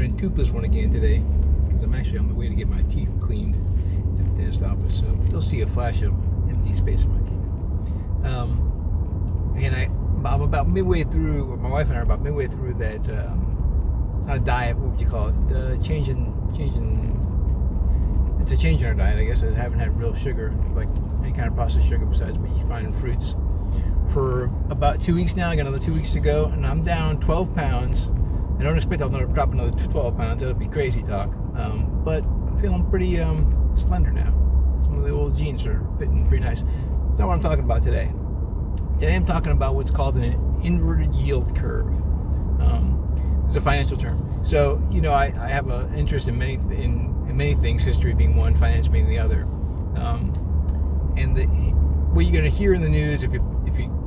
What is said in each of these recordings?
running toothless one again today because I'm actually on the way to get my teeth cleaned at the dentist office. So you'll see a flash of empty space in my teeth. I'm about midway through, or my wife and I are about midway through that not a diet, what would you call it? It's a change in our diet, I guess. I haven't had real sugar, like any kind of processed sugar besides what you find in fruits, for about 2 weeks now. I got another 2 weeks to go, and I'm down 12 pounds. I don't expect I'll drop another 12 pounds. That'll be crazy talk. But I'm feeling pretty slender now. Some of the old jeans are fitting pretty nice. That's not what I'm talking about today. Today I'm talking about what's called an inverted yield curve. It's a financial term. So, I have an interest in many things, history being one, finance being the other. What you're going to hear in the news, if you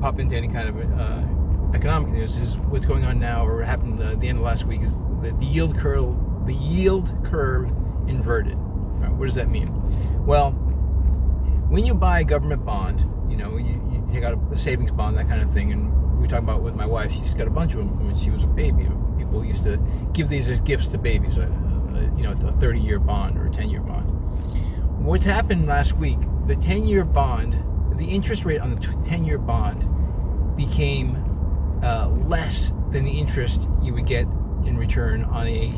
pop into any kind of economic news, is what's going on now, or what happened at the end of last week, is the yield curve inverted. Right, what does that mean? Well, when you buy a government bond, you take out a savings bond, that kind of thing, and we were talking about with my wife, she's got a bunch of them from when she was a baby. People used to give these as gifts to babies, a 30-year bond or a 10-year bond. What's happened last week, the 10-year bond, the interest rate on the 10-year bond became less than the interest you would get in return on a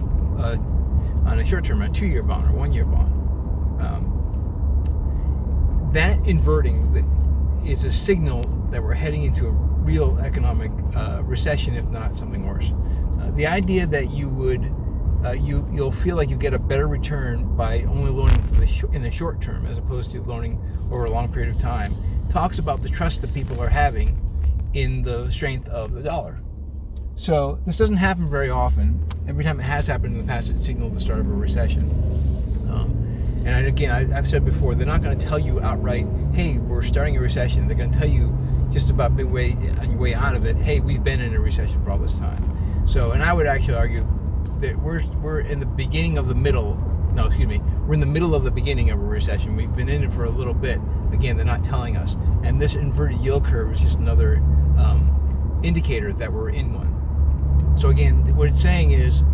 short-term, a 2-year bond or 1-year bond. That inverting is a signal that we're heading into a real economic recession, if not something worse. The idea that you'll feel like you get a better return by only loaning in the short term as opposed to loaning over a long period of time talks about the trust that people are having in the strength of the dollar. So this doesn't happen very often. Every time it has happened in the past, it signaled the start of a recession. And again, I've said before, they're not going to tell you outright, hey, we're starting a recession. They're going to tell you just about midway on your way out of it, hey, we've been in a recession for all this time. So, and I would actually argue that we're in the beginning of the middle. No, excuse me. We're in the middle of the beginning of a recession. We've been in it for a little bit. Again, they're not telling us. And this inverted yield curve is just another indicator that we're in one. So again, what it's saying is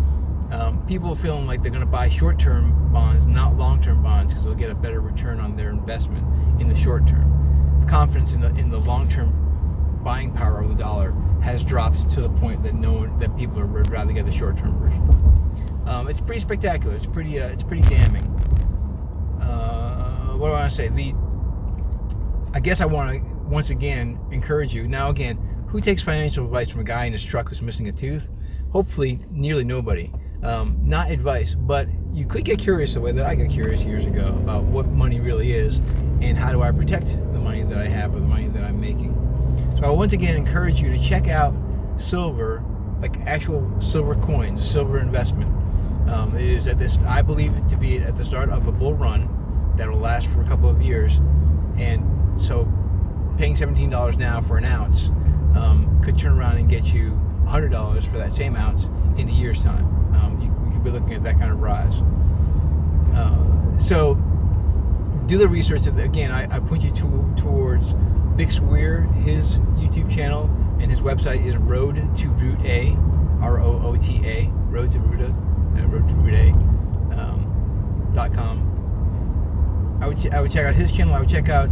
people are feeling like they're going to buy short-term bonds, not long-term bonds, because they'll get a better return on their investment in the short term. The confidence in the long-term buying power of the dollar has dropped to the point that people would rather get the short-term version. It's pretty spectacular. It's pretty damning. What do I want to say? I guess I want to once again encourage you. Now again, who takes financial advice from a guy in his truck who's missing a tooth? Hopefully, nearly nobody. Not advice, but you could get curious the way that I got curious years ago about what money really is and how do I protect the money that I have or the money that I'm making. So I once again encourage you to check out silver, like actual silver coins, silver investment. It is I believe it to be at the start of a bull run that will last for a couple of years. And so paying $17 now for an ounce could turn around and get you $100 for that same ounce in a year's time. You could be looking at that kind of rise. So do the research. Again, I point you towards Bix Weir. His YouTube channel and his website is Road to Root A, ROOTA, Road to Root A.com. I would check out his channel. I would check out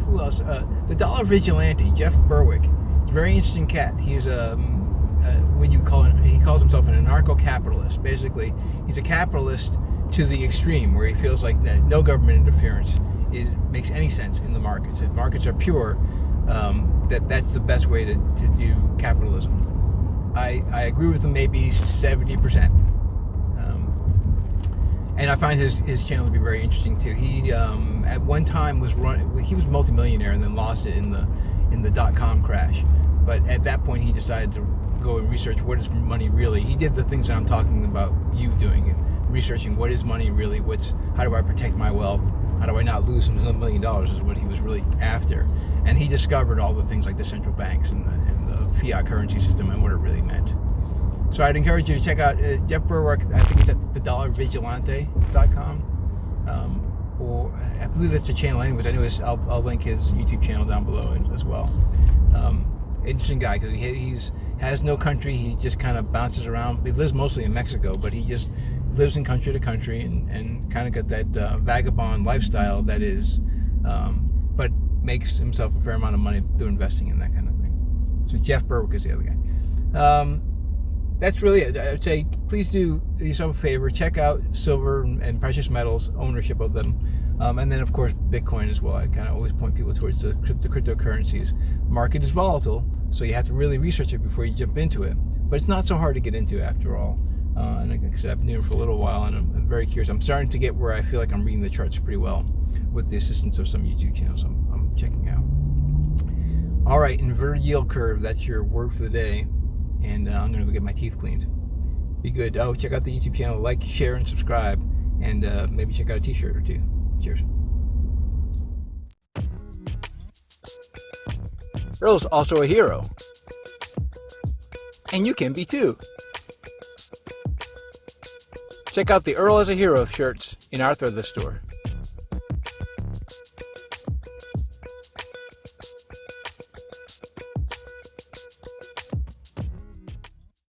who else? The Dollar Vigilante, Jeff Berwick. He's a very interesting cat. He's he calls himself an anarcho-capitalist. Basically, he's a capitalist to the extreme, where he feels like that no government interference makes any sense in the markets. If markets are pure, that's the best way to do capitalism. I agree with him maybe 70%. And I find his channel to be very interesting too. He at one time he was multimillionaire and then lost it in the .com crash. But at that point he decided to go and research what is money really. He did the things that I'm talking about you doing, researching what is money really, how do I protect my wealth, how do I not lose $1 million is what he was really after. And he discovered all the things like the central banks and the fiat currency system and what it really meant. So I'd encourage you to check out Jeff Berwick. I think it's at thedollarvigilante.com. Or I believe that's the channel anyways. Anyways, I'll link his YouTube channel down below as well. Interesting guy, because has no country. He just kind of bounces around. He lives mostly in Mexico, but he just lives in country to country and kind of got that vagabond lifestyle that is, but makes himself a fair amount of money through investing in that kind of thing. So Jeff Berwick is the other guy. That's really it. I would say please do yourself a favor, check out silver and precious metals, ownership of them, and then of course Bitcoin as well. I kind of always point people towards the cryptocurrencies. Market is volatile, so you have to really research it before you jump into it, but it's not so hard to get into after all. And like I said, I've been doing it for a little while, and I'm very curious. I'm starting to get where I feel like I'm reading the charts pretty well with the assistance of some YouTube channels I'm checking out. All right, inverted yield curve, that's your word for the day. And I'm going to go get my teeth cleaned. Be good. Oh, check out the YouTube channel. Like, share, and subscribe. And maybe check out a t-shirt or two. Cheers. Earl's also a hero. And you can be too. Check out the Earl as a Hero shirts in our threadless store.